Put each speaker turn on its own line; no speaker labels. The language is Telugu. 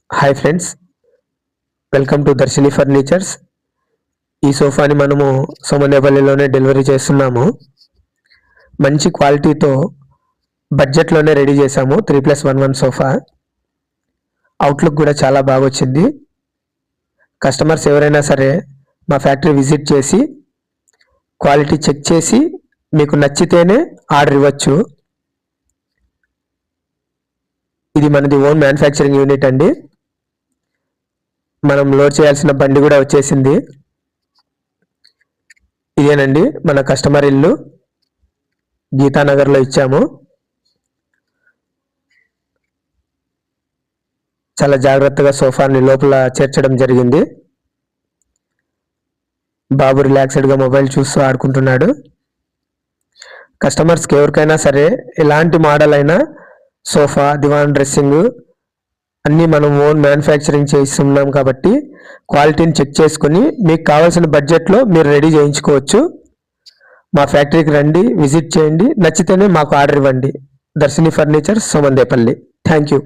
Hi friends, welcome to Darshini furnitures. ఈ సోఫాని మనము సోమనేపల్లిలోనే డెలివరీ చేస్తున్నాము. మంచి క్వాలిటీతో బడ్జెట్లోనే రెడీ చేసాము. 3+1 సోఫా. అవుట్లుక్ కూడా చాలా బాగా వచ్చింది. కస్టమర్స్ ఎవరైనా సరే మా ఫ్యాక్టరీ విజిట్ చేసి క్వాలిటీ చెక్ చేసి మీకు నచ్చితేనే ఆర్డర్ ఇవ్వచ్చు. ఇది మనది ఓన్ మ్యానుఫ్యాక్చరింగ్ యూనిట్ అండి. మనం లోడ్ చేయాల్సిన బండి కూడా వచ్చేసింది. ఇదేనండి మన కస్టమర్ ఇల్లు, గీతానగర్లో ఇచ్చాము. చాలా జాగ్రత్తగా సోఫాని లోపల చేర్చడం జరిగింది. బాబు రిలాక్స్డ్గా మొబైల్ చూస్తూ ఆడుకుంటున్నాడు. కస్టమర్స్కి ఎవరికైనా సరే ఎలాంటి మోడల్ అయినా సోఫా, దివాన్, డ్రెస్సింగ్ అన్నీ మనం ఓన్ మ్యానుఫ్యాక్చరింగ్ చేస్తున్నాం కాబట్టి క్వాలిటీని చెక్ చేసుకుని మీకు కావాల్సిన బడ్జెట్లో మీరు రెడీ చేయించుకోవచ్చు. మా ఫ్యాక్టరీకి రండి, విజిట్ చేయండి, నచ్చితేనే మాకు ఆర్డర్ ఇవ్వండి. Darshini furnitures, Somandepalli. Thank you.